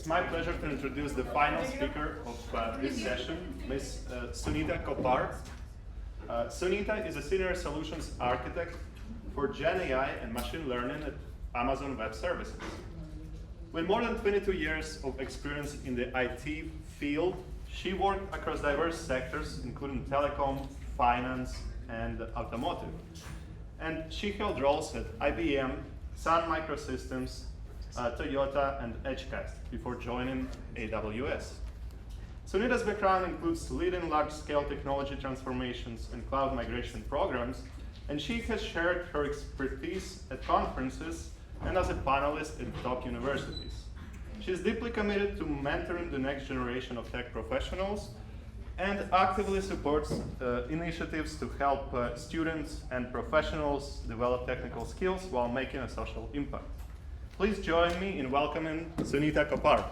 It's my pleasure to introduce the final speaker of this session, Ms. Sunita Kopar. Sunita is a senior solutions architect for Gen AI and machine learning at Amazon Web Services. With more than 22 years of experience in the IT field, she worked across diverse sectors, including telecom, finance, and automotive. And she held roles at IBM, Sun Microsystems, Toyota, and EdgeCast before joining AWS. Sunita's background includes leading large-scale technology transformations and cloud migration programs, and she has shared her expertise at conferences and as a panelist at top universities. She is deeply committed to mentoring the next generation of tech professionals and actively supports initiatives to help students and professionals develop technical skills while making a social impact. Please join me in welcoming Sunita Kopar.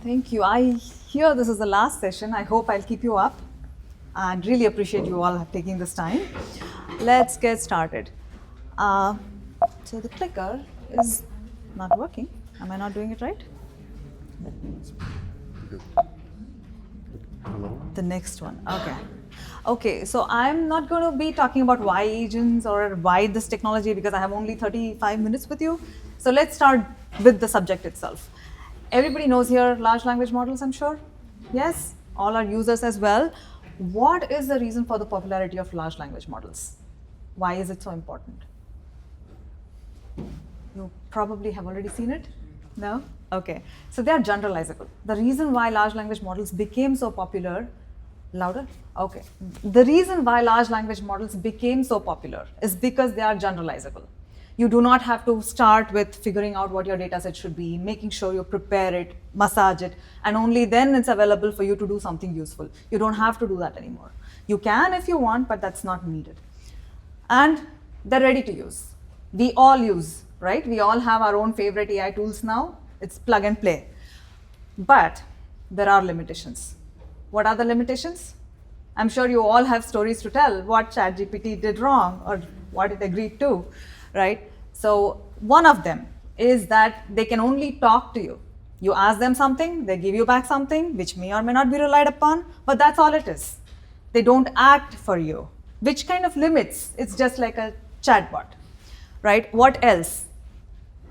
Thank you. I hear this is the last session. I hope I'll keep you up and really appreciate you all taking this time. Let's get started. So the clicker is not working. Am I not doing it right? Hello? The next one. Okay, so I'm not going to be talking about why agents or why this technology because I have only 35 minutes with you. So let's start with the subject itself. Everybody knows here large language models, I'm sure? Yes? All our users as well. What is the reason for the popularity of large language models? Why is it so important? You probably have already seen it? No? Okay. So they are generalizable. The reason why large language models became so popular, louder? Okay. The reason why large language models became so popular is because they are generalizable. You do not have to start with figuring out what your data set should be, making sure you prepare it, massage it, and only then it's available for you to do something useful. You don't have to do that anymore. You can if you want, but that's not needed. And they're ready to use. We all use, right? We all have our own favorite AI tools now. It's plug and play. But there are limitations. What are the limitations? I'm sure you all have stories to tell what ChatGPT did wrong or what it agreed to, right? So one of them is that they can only talk to you. You ask them something, they give you back something, which may or may not be relied upon, but that's all it is. They don't act for you, which kind of limits. It's just like a chatbot, right? What else?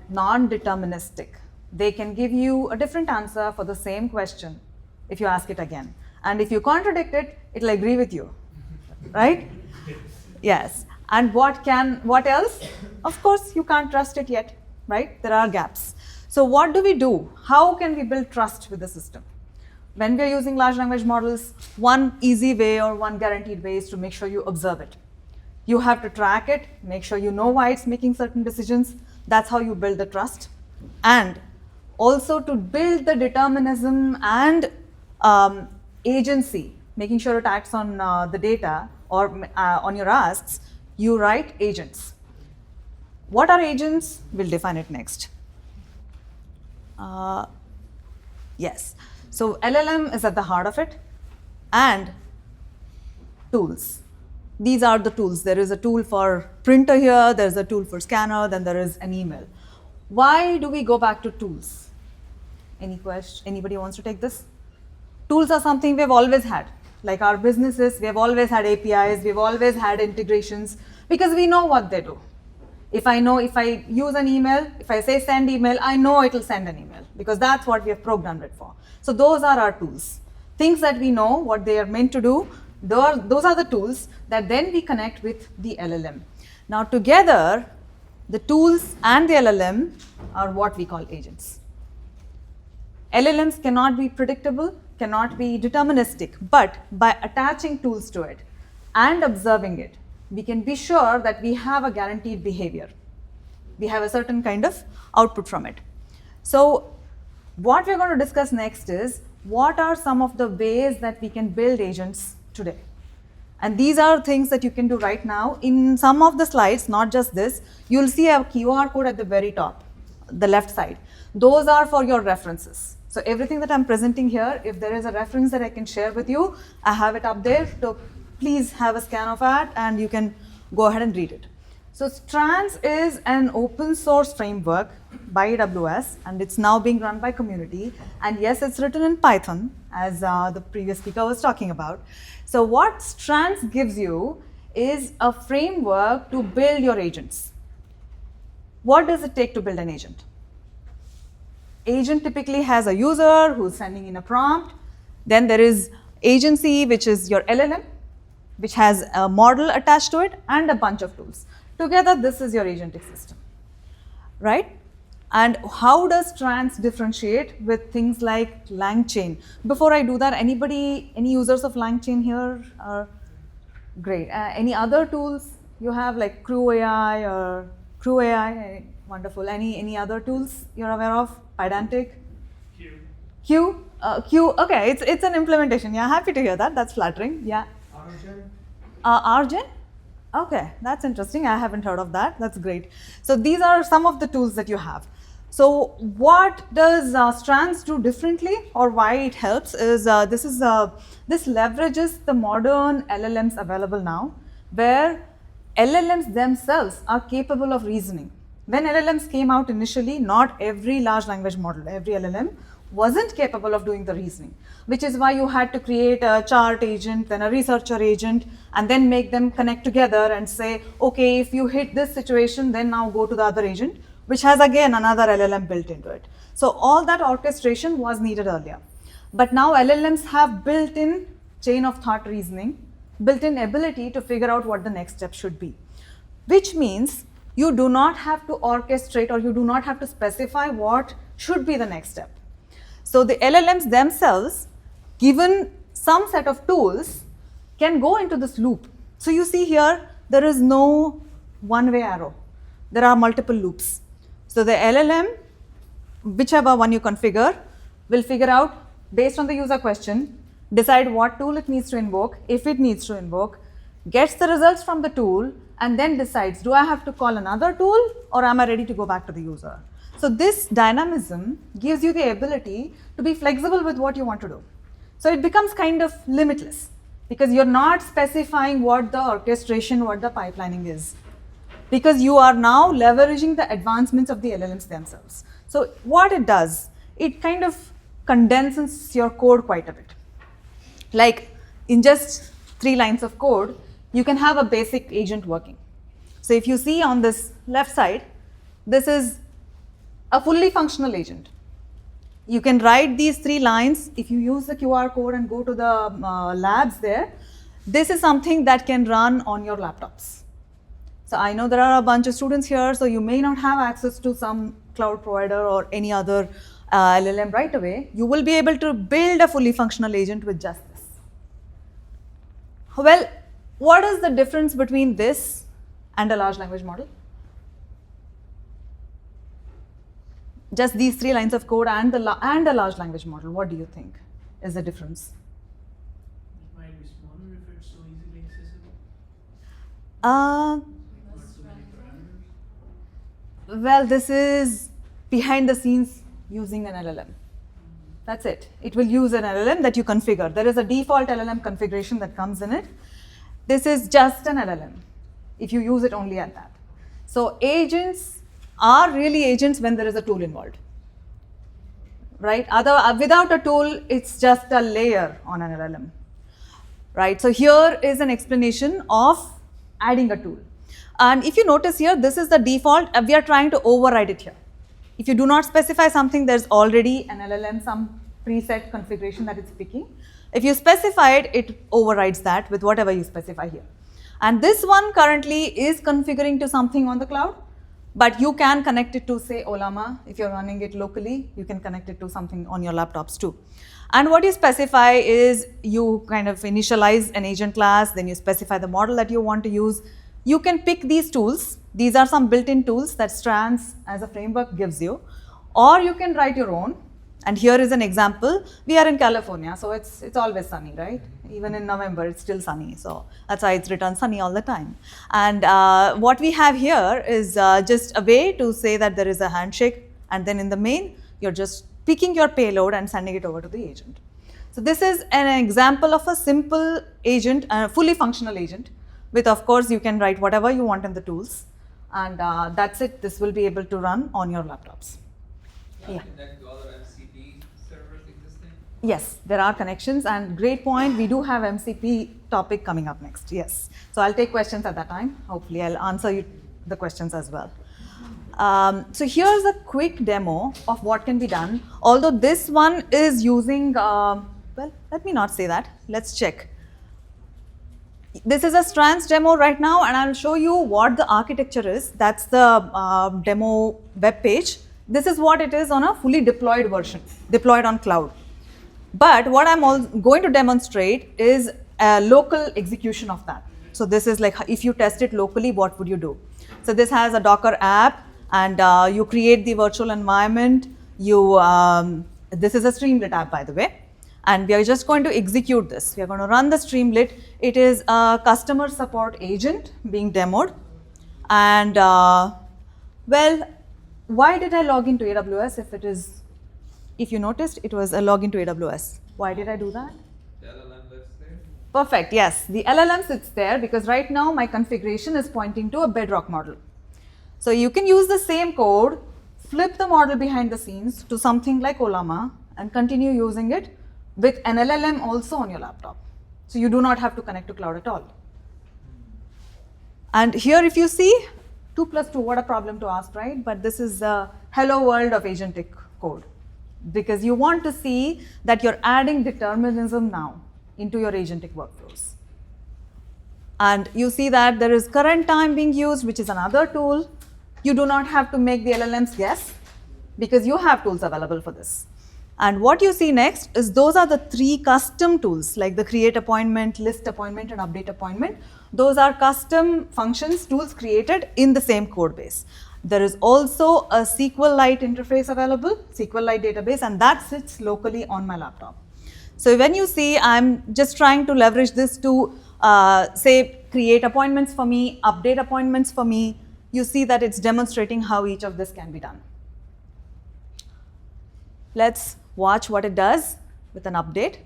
Non-deterministic. They can give you a different answer for the same question if you ask it again. And if you contradict it, it'll agree with you, right? Yes. And what else? Of course, you can't trust it yet, right? There are gaps. So what do we do? How can we build trust with the system? When we're using large language models, one easy way or one guaranteed way is to make sure you observe it. You have to track it, make sure you know why it's making certain decisions. That's how you build the trust. And also to build the determinism and agency, making sure it acts on the data or on your asks, you write agents. What are agents? We'll define it next. Yes. So LLM is at the heart of it, and tools. These are the tools. There is a tool for printer here, there's a tool for scanner, then there is an email. Why do we go back to tools? Any question? Anybody wants to take this? Tools are something we've always had. Like our businesses, we've always had APIs, we've always had integrations, because we know what they do. If I use an email, if I say send email, I know it'll send an email because that's what we have programmed it for. So those are our tools. Things that we know what they are meant to do, those are the tools that then we connect with the LLM. Now together, the tools and the LLM are what we call agents. LLMs cannot be predictable, cannot be deterministic, but by attaching tools to it and observing it, we can be sure that we have a guaranteed behavior. We have a certain kind of output from it. So what we're going to discuss next is what are some of the ways that we can build agents today. And these are things that you can do right now. In some of the slides, not just this, you'll see a QR code at the very top, the left side. Those are for your references. So everything that I'm presenting here, if there is a reference that I can share with you, I have it up there. So please have a scan of that and you can go ahead and read it. So Strands is an open source framework by AWS, and it's now being run by community. And yes, it's written in Python, as the previous speaker was talking about. So what Strands gives you is a framework to build your agents. What does it take to build an agent? Agent typically has a user who's sending in a prompt. Then there is agency, which is your LLM, which has a model attached to it and a bunch of tools. Together, this is your agentic system, right? And how does Strands differentiate with things like LangChain? Before I do that, any users of LangChain here? Great. Any other tools you have, like Crew AI or Crew AI? Wonderful. Any other tools you're aware of? Pydantic? Q? Q, okay, it's an implementation. Yeah, happy to hear that. That's flattering. Yeah. Argen? Okay, that's interesting. I haven't heard of that. That's great. So these are some of the tools that you have. So what does Strands do differently, or why it helps is this leverages the modern LLMs available now, where LLMs themselves are capable of reasoning. When LLMs came out initially, not every large language model, every LLM wasn't capable of doing the reasoning, which is why you had to create a chart agent, then a researcher agent, and then make them connect together and say, okay, if you hit this situation, then now go to the other agent, which has again another LLM built into it. So all that orchestration was needed earlier. But now LLMs have built-in chain of thought reasoning, built-in ability to figure out what the next step should be, which means you do not have to orchestrate, or you do not have to specify what should be the next step. So the LLMs themselves, given some set of tools, can go into this loop. So you see here, there is no one-way arrow. There are multiple loops. So the LLM, whichever one you configure, will figure out, based on the user question, decide what tool it needs to invoke, if it needs to invoke, gets the results from the tool, and then decides, do I have to call another tool, or am I ready to go back to the user? So this dynamism gives you the ability to be flexible with what you want to do. So it becomes kind of limitless, because you're not specifying what the orchestration, what the pipelining is, because you are now leveraging the advancements of the LLMs themselves. So what it does, it kind of condenses your code quite a bit. Like in just 3 lines of code, you can have a basic agent working. So if you see on this left side, this is a fully functional agent. You can write these 3 lines. If you use the QR code and go to the labs there, this is something that can run on your laptops. So I know there are a bunch of students here, so you may not have access to some cloud provider or any other LLM right away. You will be able to build a fully functional agent with just this. Well, what is the difference between this and a large language model? Just these 3 lines of code and a large language model, what do you think is the difference? It might be smaller if it's so easily accessible. Uh, Not so many parameters. well, this is behind the scenes using an LLM. That's it. It will use an LLM that you configure. There is a default LLM configuration that comes in it. This is just an LLM if you use it only at that. So agents are really agents when there is a tool involved, right? Without a tool, it's just a layer on an LLM, right? So here is an explanation of adding a tool. And if you notice here, this is the default. We are trying to override it here. If you do not specify something, there's already an LLM, some preset configuration that it's picking. If you specify it, it overrides that with whatever you specify here. And this one currently is configuring to something on the cloud, but you can connect it to, say, Olama. If you're running it locally, you can connect it to something on your laptops too. And what you specify is you kind of initialize an agent class, then you specify the model that you want to use. You can pick these tools. These are some built-in tools that Strands as a framework gives you, or you can write your own. And here is an example. We are in California, so it's always sunny, right? Even in November, it's still sunny. So that's why it's written sunny all the time. And what we have here is just a way to say that there is a handshake, and then in the main, you're just picking your payload and sending it over to the agent. So this is an example of a simple agent, a fully functional agent, with, of course, you can write whatever you want in the tools. and that's it. This will be able to run on your laptops. Yeah. Connect to other MCP servers existing? Yes, there are connections, and great point. We do have MCP topic coming up next. Yes, so I'll take questions at that time. Hopefully, I'll answer you the questions as well. So here's a quick demo of what can be done. Although this one is using, well, let me not say that. Let's check. This is a Strands demo right now, and I'll show you what the architecture is. That's the demo web page. This is what it is on a fully deployed version, deployed on cloud. But what I'm going to demonstrate is a local execution of that. So this is like if you test it locally, what would you do? So this has a Docker app, and you create the virtual environment. This is a Streamlit app, by the way. And we are just going to execute this. We are going to run the Streamlit. It is a customer support agent being demoed. And well, why did I log into AWS if you noticed, it was a login to AWS. Why did I do that? The LLM lives there? Perfect, yes. The LLM sits there because right now my configuration is pointing to a Bedrock model. So you can use the same code, flip the model behind the scenes to something like Olama and continue using it with an LLM also on your laptop. So you do not have to connect to cloud at all. And here if you see, 2 plus 2, what a problem to ask, right? But this is the hello world of agentic code. Because you want to see that you're adding determinism now into your agentic workflows. And you see that there is current time being used, which is another tool. You do not have to make the LLMs guess because you have tools available for this. And what you see next is those are the 3 custom tools like the create appointment, list appointment, and update appointment. Those are custom functions, tools created in the same code base. There is also a SQLite interface available, SQLite database, and that sits locally on my laptop. So when you see, I'm just trying to leverage this to say create appointments for me, update appointments for me. You see that it's demonstrating how each of this can be done. Let's watch what it does with an update.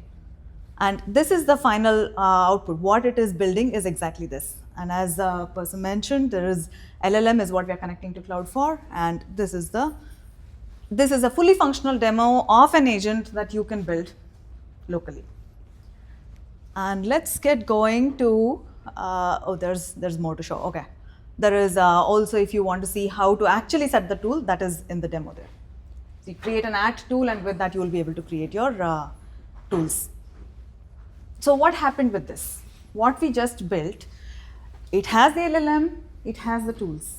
And this is the final output. What it is building is exactly this. And as the person mentioned, there is LLM is what we are connecting to cloud for, and this is a fully functional demo of an agent that you can build locally. And let's get going to there's more to show. Okay, there is also if you want to see how to actually set the tool, that is in the demo there. So you create an act tool, and with that you will be able to create your tools. So what happened with this? What we just built, it has the LLM, it has the tools,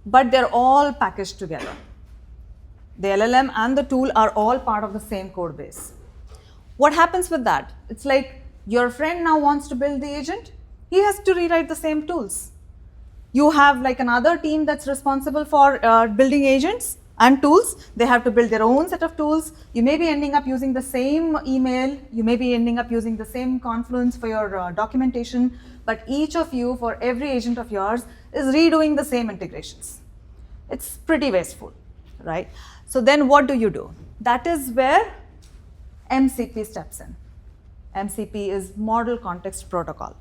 but they're all packaged together. The LLM and the tool are all part of the same code base. What happens with that? It's like your friend now wants to build the agent, he has to rewrite the same tools. You have like another team that's responsible for building agents and tools. They have to build their own set of tools. You may be ending up using the same email. You may be ending up using the same Confluence for your documentation. But each of you, for every agent of yours, is redoing the same integrations. It's pretty wasteful, right? So then what do? That is where MCP steps in. MCP is Model Context Protocol.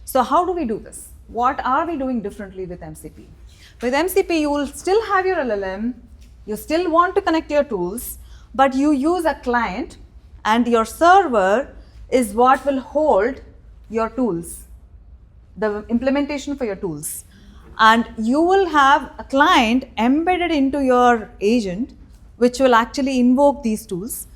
So how do we do this? What are we doing differently with MCP? With MCP, you will still have your LLM. You still want to connect your tools, but you use a client, and your server is what will hold your tools, the implementation for your tools. And you will have a client embedded into your agent, which will actually invoke these tools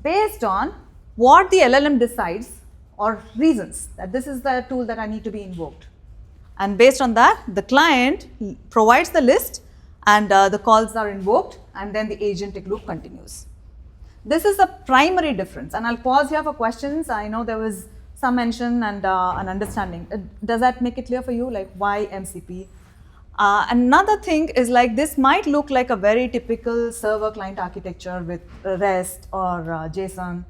based on what the LLM decides or reasons that this is the tool that I need to be invoked. And based on that, the client provides the list, and the calls are invoked, and then the agentic loop continues. This is a primary difference, and I'll pause here for questions. I know there was some mention and an understanding. Does that make it clear for you, like why MCP? Another thing is like this might look like a very typical server-client architecture with REST or JSON,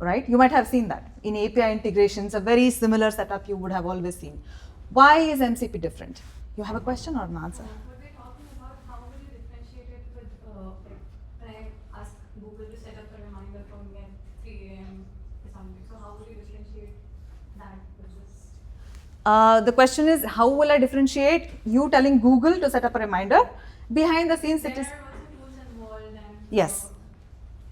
right? You might have seen that. In API integrations, a very similar setup you would have always seen. Why is MCP different? You have a question or an answer? What we're talking about, how will you differentiate it with, like, when I ask Google to set up a reminder for me at 3 a.m. or something, so how will you differentiate that with this? The question is, how will I differentiate you telling Google to set up a reminder? Behind the scenes, it There is. are also tools involved and Yes.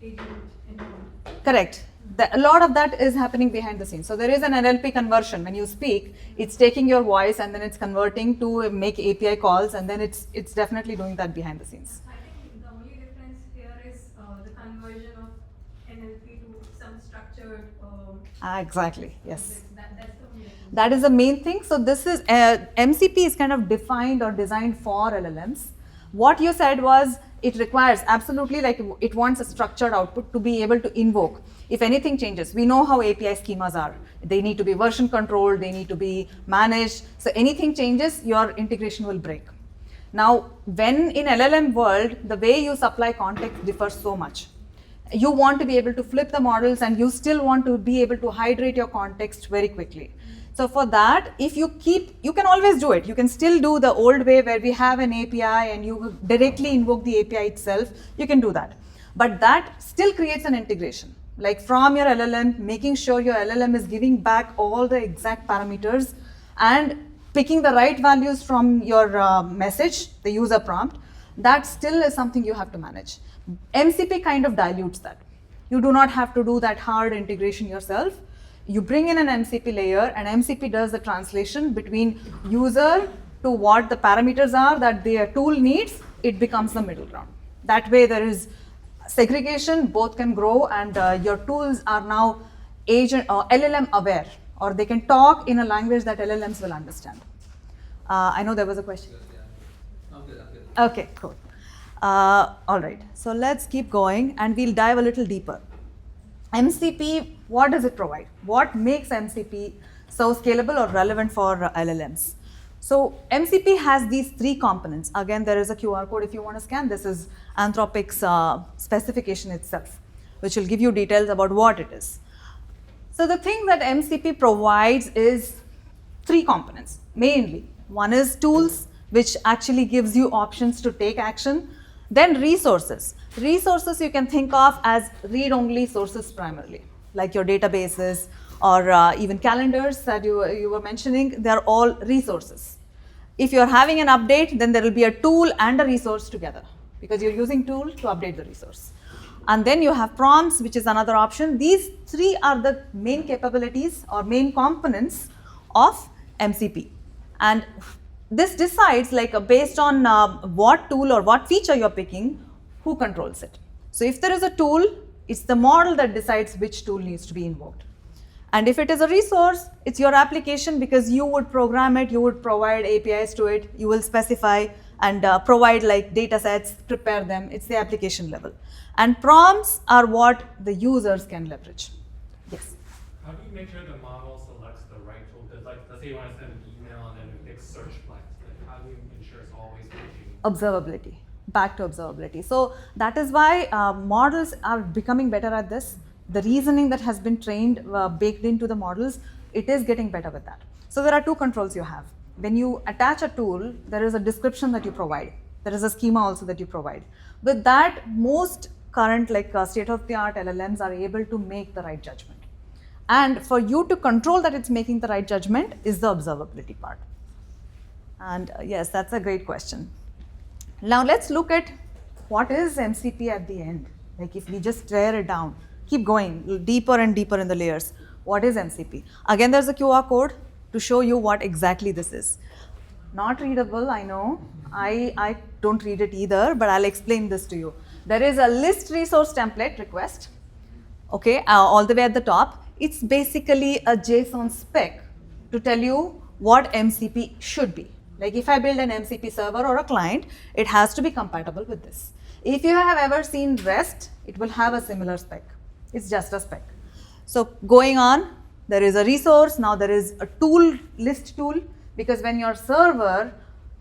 agent involved. Correct. A lot of that is happening behind the scenes. So there is an NLP conversion. When you speak, it's taking your voice and then it's converting to make API calls, and then it's definitely doing that behind the scenes. I think the only difference here is the conversion of NLP to some structured. Exactly. Yes. That's the only difference. That is the main thing. So this is MCP is kind of defined or designed for LLMs. What you said was it requires absolutely, like, it wants a structured output to be able to invoke. If anything changes, we know how API schemas are. They need to be version controlled, they need to be managed. So anything changes, your integration will break. Now, when in LLM world, the way you supply context differs so much. You want to be able to flip the models and you still want to be able to hydrate your context very quickly. So for that, if you can always do it. You can still do the old way where we have an API and you directly invoke the API itself. You can do that. But that still creates an integration. Like from your LLM, making sure your LLM is giving back all the exact parameters and picking the right values from your message, the user prompt, that still is something you have to manage. MCP kind of dilutes that. You do not have to do that hard integration yourself. You bring in an MCP layer and MCP does the translation between user to what the parameters are that their tool needs. It becomes the middle ground. That way there is segregation, both can grow, and your tools are now agent or LLM aware, or they can talk in a language that LLMs will understand. I know there was a question. Yeah. I'm good. Okay, cool. All right, so let's keep going and we'll dive a little deeper. MCP, what does it provide? What makes MCP so scalable or relevant for LLMs? So MCP has these three components. Again, there is a QR code if you want to scan. This is Anthropic's specification itself, which will give you details about what it is. So the thing that MCP provides is three components, mainly. One is tools, which actually gives you options to take action. Then resources. Resources you can think of as read-only sources primarily, like your databases or even calendars that you were mentioning. They are all resources. If you're having an update, then there will be a tool and a resource together because you're using tool to update the resource. And then you have prompts, which is another option. These three are the main capabilities or main components of MCP. And this decides, like, based on what tool or what feature you're picking, who controls it. So if there is a tool, it's the model that decides which tool needs to be invoked. And if it is a resource, it's your application because you would program it, you would provide APIs to it, you will specify and provide like data sets, prepare them. It's the application level. And prompts are what the users can leverage. Yes? How do you make sure the model selects the right tool? Because, like, let's say you want to send an email and then it picks search flags. Like, how do you ensure it's always matching? Observability. Back to observability. So that is why models are becoming better at this. The reasoning that has been trained, baked into the models, it is getting better with that. So there are two controls you have. When you attach a tool, there is a description that you provide. There is a schema also that you provide. With that, most current state-of-the-art LLMs are able to make the right judgment. And for you to control that it's making the right judgment is the observability part. And yes, that's a great question. Now let's look at what is MCP at the end. Like if we just tear it down, keep going deeper and deeper in the layers. What is MCP? Again, there's a QR code to show you what exactly this is. Not readable, I know. I don't read it either, but I'll explain this to you. There is a list resource template request, okay, all the way at the top. It's basically a JSON spec to tell you what MCP should be. Like if I build an MCP server or a client, it has to be compatible with this. If you have ever seen REST, it will have a similar spec. It's just a spec. So going on, there is a resource. Now there is a tool, list tool, because when your server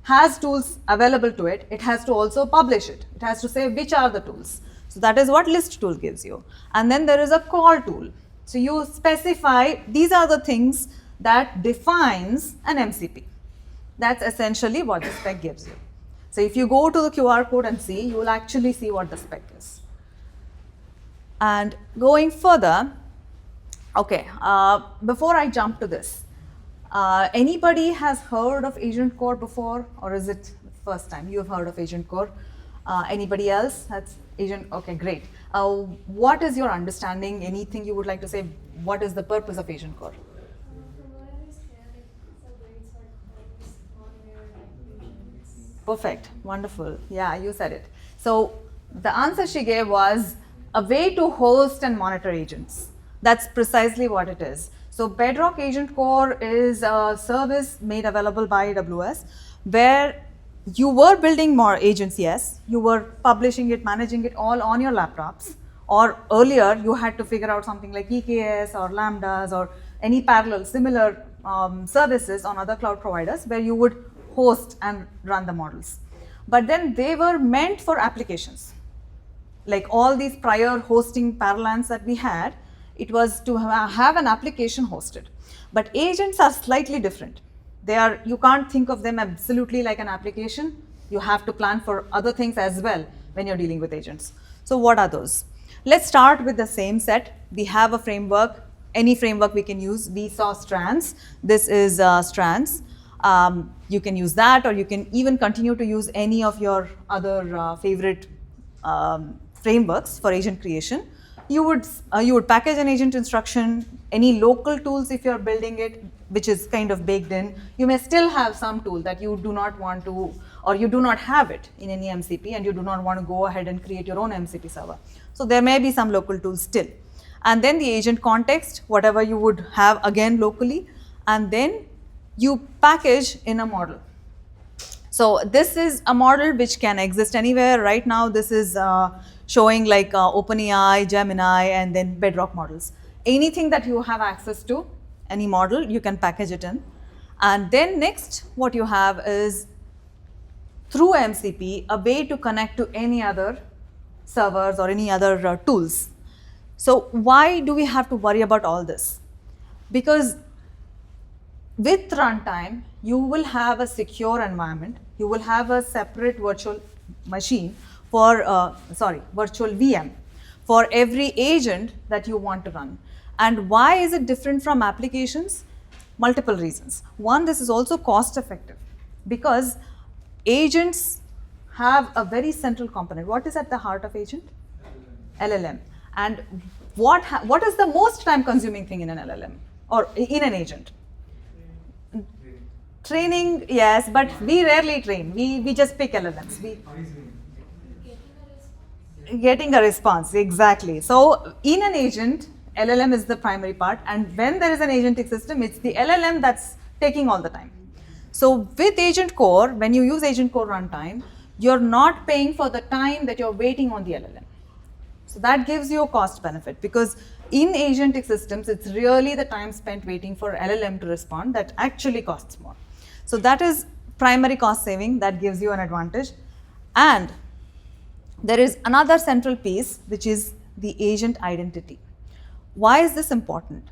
has tools available to it, it has to also publish it. It has to say which are the tools. So that is what list tool gives you. And then there is a call tool. So you specify these are the things that defines an MCP. That's essentially what the spec gives you. So if you go to the QR code and see, you will actually see what the spec is. And going further, okay, before I jump to this, Anybody has heard of AgentCore before, or is it the first time you have heard of AgentCore? Anybody else? That's Agent. Okay, great. What is your understanding? Anything you would like to say? What is the purpose of AgentCore? From what I understand, it's a way to close monitor agents. Perfect. Wonderful. Yeah, you said it. So the answer she gave was a way to host and monitor agents. That's precisely what it is. So Bedrock AgentCore is a service made available by AWS where you were building more agents, yes. You were publishing it, managing it all on your laptops. Or earlier, you had to figure out something like EKS or Lambdas or any parallel similar services on other cloud providers where you would host and run the models. But then they were meant for applications. Like all these prior hosting parallels that we had, it was to have an application hosted. But agents are slightly different. You can't think of them absolutely like an application. You have to plan for other things as well when you're dealing with agents. So what are those? Let's start with the same set. We have a framework, any framework we can use. We saw Strands. This is Strands. You can use that, or you can even continue to use any of your other favorite frameworks for agent creation. You would package an agent instruction, any local tools if you're building it, which is kind of baked in. You may still have some tool that you do not want to, or you do not have it in any MCP, and you do not want to go ahead and create your own MCP server. So there may be some local tools still. And then the agent context, whatever you would have again locally, and then you package in a model. So this is a model which can exist anywhere. Right now, this is showing like OpenAI, Gemini, and then Bedrock models. Anything that you have access to, any model, you can package it in. And then next, what you have is through MCP, a way to connect to any other servers or any other tools. So why do we have to worry about all this? Because with runtime, you will have a secure environment. You will have a separate virtual machine for, virtual VM for every agent that you want to run. And why is it different from applications? Multiple reasons. One, this is also cost effective because agents have a very central component. What is at the heart of agent? LLM. And what is the most time consuming thing in an LLM or in an agent? Training, yes, but we rarely train. We just pick LLMs. Getting a response, exactly. So in an agent, LLM is the primary part, and when there is an agentic system, it's the LLM that's taking all the time. So with AgentCore, when you use AgentCore runtime, you're not paying for the time that you're waiting on the LLM. So that gives you a cost benefit because in agentic systems, it's really the time spent waiting for LLM to respond that actually costs more. So that is primary cost saving that gives you an advantage. And there is another central piece, which is the agent identity. Why is this important?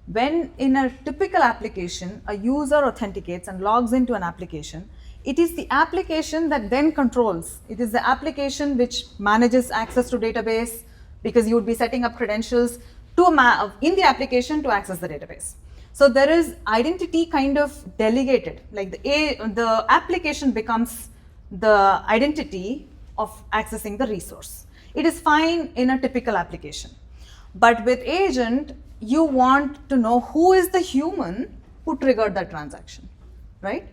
When in a typical application, a user authenticates and logs into an application, it is the application that then controls. It is the application which manages access to database because you would be setting up credentials in the application to access the database. So there is identity kind of delegated, like the application becomes the identity of accessing the resource. It is fine in a typical application. But with agent, you want to know who is the human who triggered that transaction, right?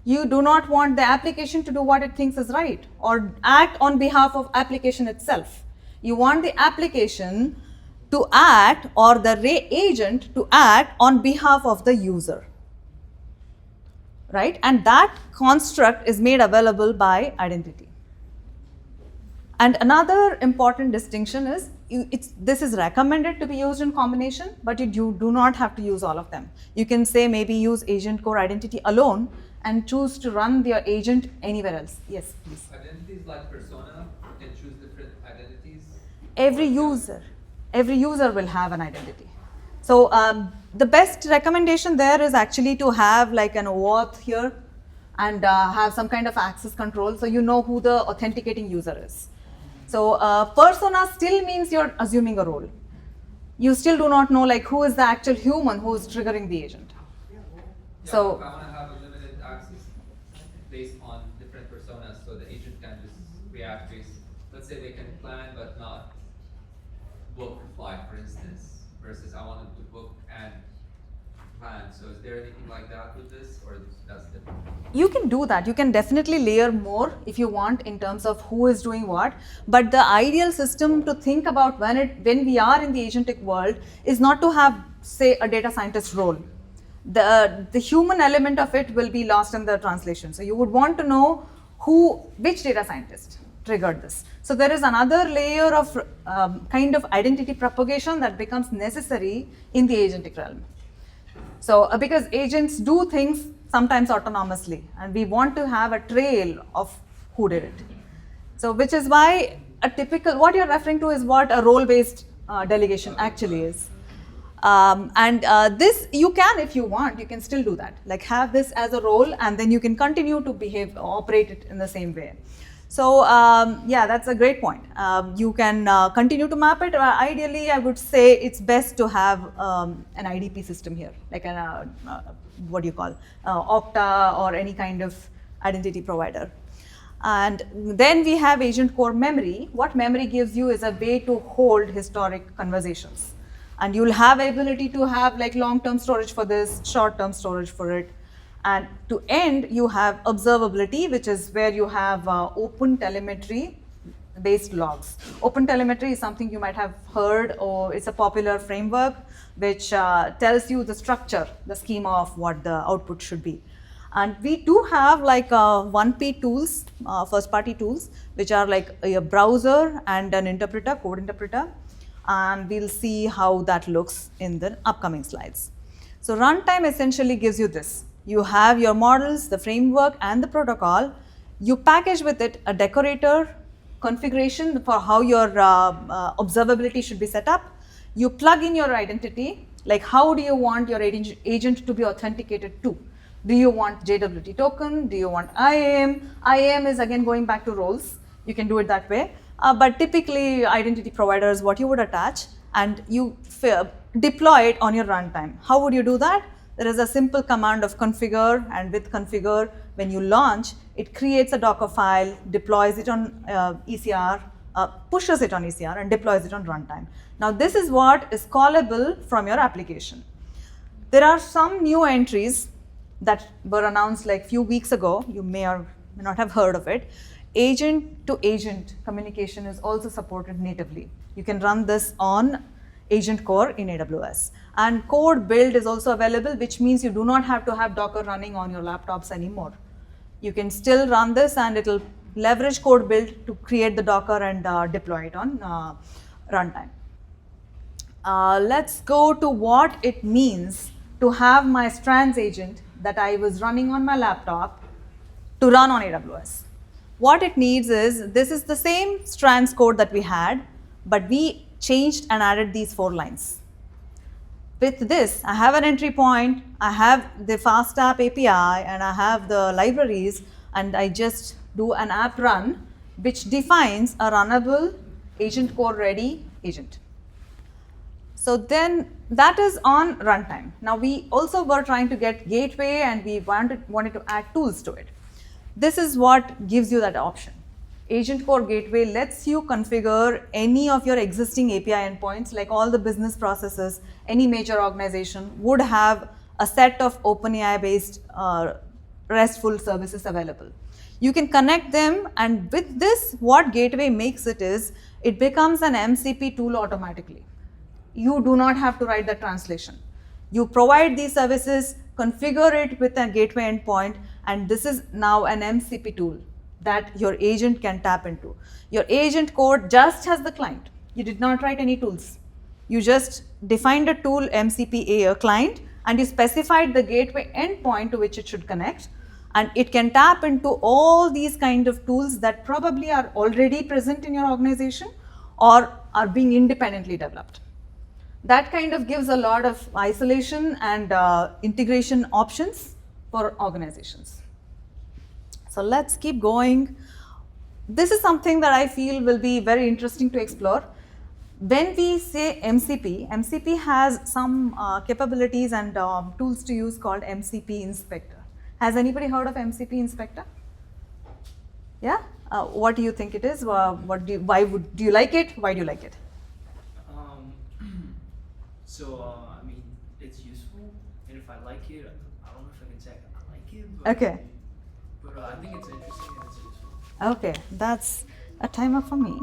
You do not want the application to do what it thinks is right or act on behalf of application itself. You want the application to act or the agent to act on behalf of the user, right? And that construct is made available by identity. And another important distinction is this is recommended to be used in combination, but you do not have to use all of them. You can say maybe use AgentCore identity alone and choose to run your agent anywhere else. Yes, please. Identities like persona and choose different identities. Every user will have an identity. So the best recommendation there is actually to have like an OAuth here and have some kind of access control so you know who the authenticating user is. So persona still means you're assuming a role. You still do not know like who is the actual human who is triggering the agent. Yeah, So if I want to have a limited access based on different personas, so the agent can just react based. Let's say they can plan but not book flight, for instance, versus I want them to book and plan. So is there anything like that with this, or that's different? you can do that. You can definitely layer more if you want in terms of who is doing what. But the ideal system to think about when we are in the agentic world is not to have, say, a data scientist role. The human element of it will be lost in the translation. So you would want to know which data scientist triggered this. So there is another layer of kind of identity propagation that becomes necessary in the agentic realm. So because agents do things sometimes autonomously, and we want to have a trail of who did it. So which is why what you're referring to is what a role-based delegation actually is. This you can, if you want, you can still do that. Like have this as a role, and then you can continue to operate it in the same way. So yeah, that's a great point. You can continue to map it. Ideally, I would say it's best to have an IDP system here, like an what do you call Okta or any kind of identity provider. And then we have AgentCore memory. What memory gives you is a way to hold historic conversations. And you'll have ability to have like long-term storage for this, short-term storage for it. And to end, you have observability, which is where you have open telemetry based logs. Open telemetry is something you might have heard, or it's a popular framework which tells you the structure, the schema of what the output should be. And we do have like 1P tools, first party tools, which are like a browser and an interpreter, code interpreter. And we'll see how that looks in the upcoming slides. So runtime essentially gives you this. You have your models, the framework, and the protocol. You package with it a decorator configuration for how your observability should be set up. You plug in your identity, like how do you want your agent to be authenticated to? Do you want JWT token? Do you want IAM? IAM is again going back to roles. You can do it that way. But typically, identity provider is what you would attach, and you deploy it on your runtime. How would you do that? There is a simple command of configure, and with configure, when you launch, it creates a Docker file, deploys it on ECR, pushes it on ECR, and deploys it on runtime. Now, this is what is callable from your application. There are some new entries that were announced like few weeks ago. You may or may not have heard of it. Agent to agent communication is also supported natively. You can run this on AgentCore in AWS. And code build is also available, which means you do not have to have Docker running on your laptops anymore. You can still run this, and it'll leverage code build to create the Docker and deploy it on runtime. Let's go to what it means to have my Strands agent that I was running on my laptop to run on AWS. What it needs is, this is the same Strands code that we had, but we changed and added these 4 lines. With this, I have an entry point, I have the fast app API, and I have the libraries, and I just do an app run, which defines a runnable AgentCore ready agent. So then that is on runtime. Now we also were trying to get gateway, and we wanted to add tools to it. This is what gives you that option. AgentCore Gateway lets you configure any of your existing API endpoints, like all the business processes. Any major organization would have a set of OpenAI based RESTful services available. You can connect them, and with this, what Gateway makes it is, it becomes an MCP tool automatically. You do not have to write the translation. You provide these services, configure it with a gateway endpoint, and this is now an MCP tool that your agent can tap into. Your agent code just has the client. You did not write any tools. You just defined a tool, MCP a client, and you specified the gateway endpoint to which it should connect, and it can tap into all these kind of tools that probably are already present in your organization or are being independently developed. That kind of gives a lot of isolation and integration options for organizations. So let's keep going. This is something that I feel will be very interesting to explore. When we say MCP, MCP has some capabilities and tools to use called MCP Inspector. Has anybody heard of MCP Inspector? Yeah? What do you think it is? Do you like it? Why do you like it? I mean, it's useful, and if I like it, I don't know if I can say I like it, but, Okay. but I think it's interesting and it's useful. Okay, that's a timer for me.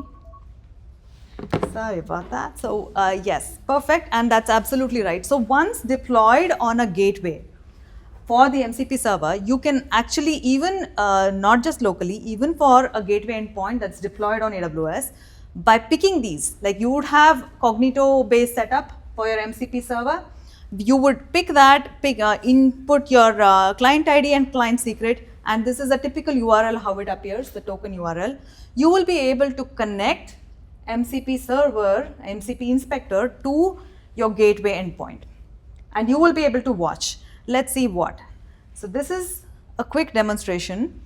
Sorry about that. So yes, perfect, and that's absolutely right. So once deployed on a gateway for the MCP server, you can actually even, not just locally, even for a gateway endpoint that's deployed on AWS, by picking these, like you would have Cognito-based setup for your MCP server, you would pick that, input your client ID and client secret, and this is a typical URL how it appears, the token URL. You will be able to connect MCP server, MCP inspector to your gateway endpoint, and you will be able to watch. Let's see what. So this is a quick demonstration,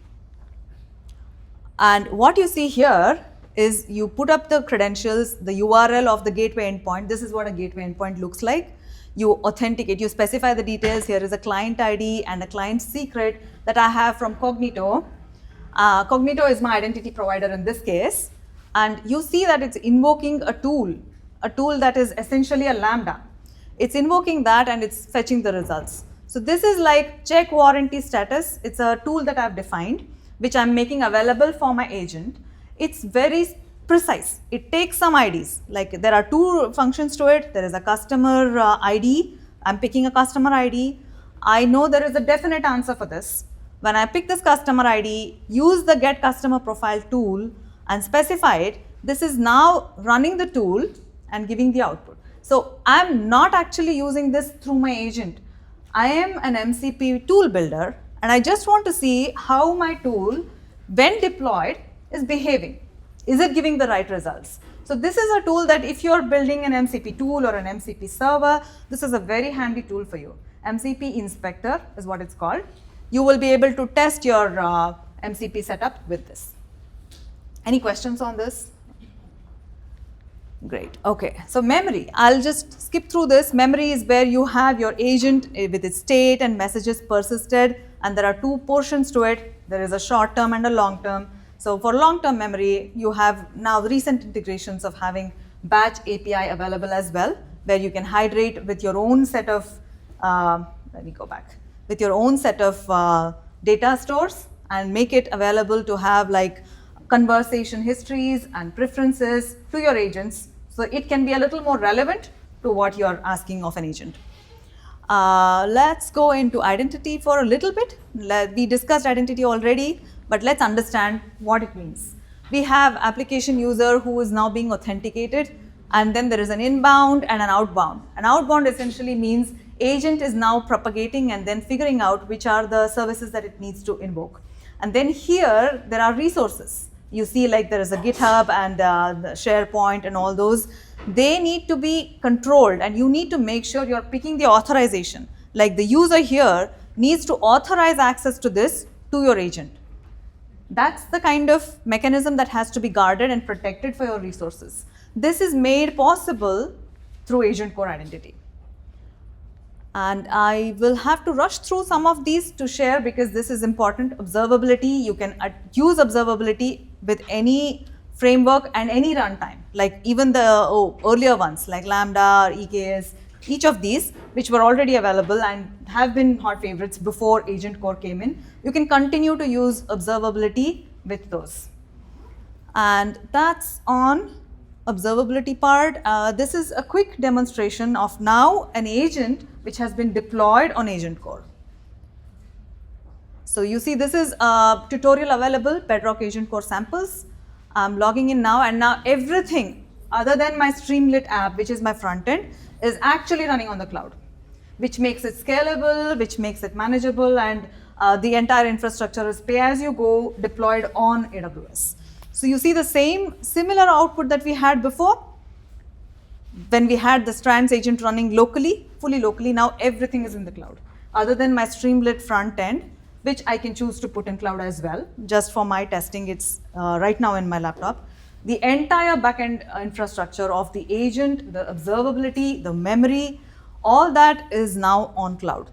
and what you see here is you put up the credentials, the URL of the gateway endpoint. This is what a gateway endpoint looks like. You authenticate, you specify the details. Here is a client ID and a client secret that I have from Cognito. Cognito is my identity provider in this case. And you see that it's invoking a tool that is essentially a Lambda. It's invoking that and it's fetching the results. So this is like check warranty status. It's a tool that I've defined, which I'm making available for my agent. It's very precise. It takes some IDs. Like there are two functions to it. There is a customer ID. I'm picking a customer ID. I know there is a definite answer for this. When I pick this customer ID, use the get customer profile tool and specify it, this is now running the tool and giving the output. So I'm not actually using this through my agent. I am an MCP tool builder, and I just want to see how my tool, when deployed, is behaving. Is it giving the right results? So this is a tool that if you're building an MCP tool or an MCP server, this is a very handy tool for you. MCP Inspector is what it's called. You will be able to test your MCP setup with this. Any questions on this? Great. Okay. So memory, I'll just skip through this. Memory is where you have your agent with its state and messages persisted, and there are two portions to it. There is a short term and a long term. So for long term memory, you have now recent integrations of having batch API available as well, where you can hydrate with your own set of, with your own set of data stores and make it available to have like conversation histories and preferences to your agents, so it can be a little more relevant to what you're asking of an agent. Let's go into identity for a little bit. We discussed identity already, but let's understand what it means. We have application user who is now being authenticated, and then there is an inbound and an outbound. An outbound essentially means agent is now propagating and then figuring out which are the services that it needs to invoke. And then here there are resources. You see like there is a GitHub and the SharePoint and all those. They need to be controlled, and you need to make sure you're picking the authorization. Like the user here needs to authorize access to this to your agent. That's the kind of mechanism that has to be guarded and protected for your resources. This is made possible through AgentCore identity. And I will have to rush through some of these to share because this is important. Observability, you can use observability with any framework and any runtime, like even the earlier ones like Lambda or EKS, each of these which were already available and have been hot favorites before AgentCore came in. You can continue to use observability with those. And that's on observability part. This is a quick demonstration of now an agent which has been deployed on AgentCore. So you see this is a tutorial available, Bedrock AgentCore samples. I'm logging in now, and now everything other than my Streamlit app, which is my front end, is actually running on the cloud, which makes it scalable, which makes it manageable, and the entire infrastructure is pay-as-you-go deployed on AWS. So you see the similar output that we had before. When we had the Strands agent running locally, fully locally, now everything is in the cloud. Other than my Streamlit front end, which I can choose to put in cloud as well. Just for my testing, it's right now in my laptop. the entire backend infrastructure of the agent, the observability, the memory, all that is now on cloud.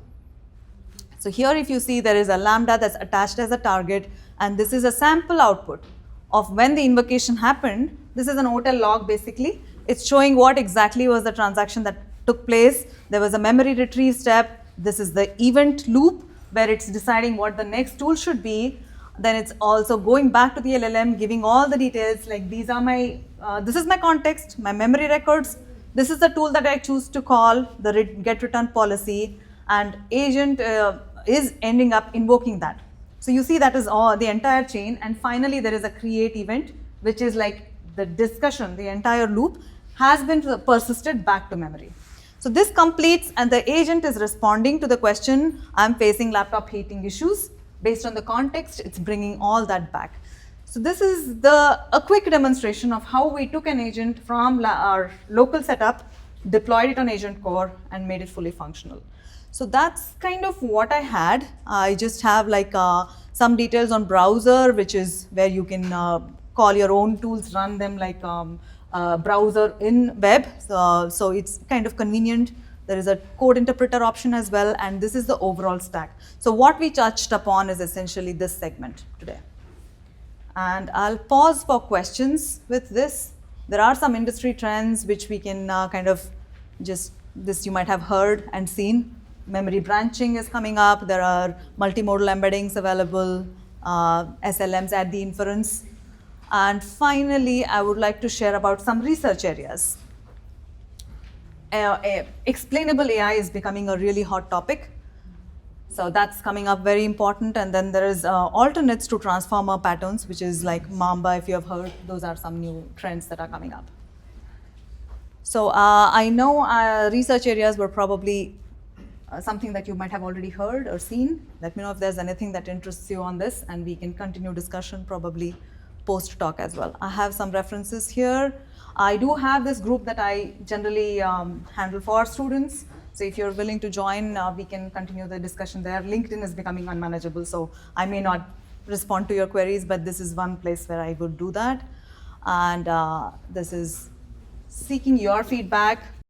So here if you see there is a Lambda that's attached as a target, and this is a sample output of when the invocation happened. This is an OTel log basically. It's showing what exactly was the transaction that took place. There was a memory retrieve step. This is the event loop where it's deciding what the next tool should be. Then it's also going back to the LLM, giving all the details like these are my, this is my context, my memory records. This is the tool that I choose to call, the get return policy, and agent is ending up invoking that. So you see that is all the entire chain, and finally there is a create event, which is like the discussion, the entire loop has been persisted back to memory. So this completes, and the agent is responding to the question, I'm facing laptop heating issues. Based on the context, it's bringing all that back. So this is a quick demonstration of how we took an agent from our local setup, deployed it on AgentCore, and made it fully functional. So that's kind of what I had. I just have like some details on browser, which is where you can call your own tools, run them like browser in web. So it's kind of convenient. There is a code interpreter option as well, and this is the overall stack. So what we touched upon is essentially this segment today. And I'll pause for questions with this. There are some industry trends which we can kind of just, this you might have heard and seen. Memory branching is coming up. There are multimodal embeddings available, SLMs at the inference. And finally, I would like to share about some research areas. Explainable AI is becoming a really hot topic. So that's coming up very important. And then there is alternates to transformer patterns, which is like Mamba, if you have heard. Those are some new trends that are coming up. So I know research areas were probably something that you might have already heard or seen. Let me know if there's anything that interests you on this, and we can continue discussion probably post-talk as well. I have some references here. I do have this group that I generally handle for students. So if you're willing to join, we can continue the discussion there. LinkedIn is becoming unmanageable, so I may not respond to your queries, but this is one place where I would do that. And this is seeking your feedback.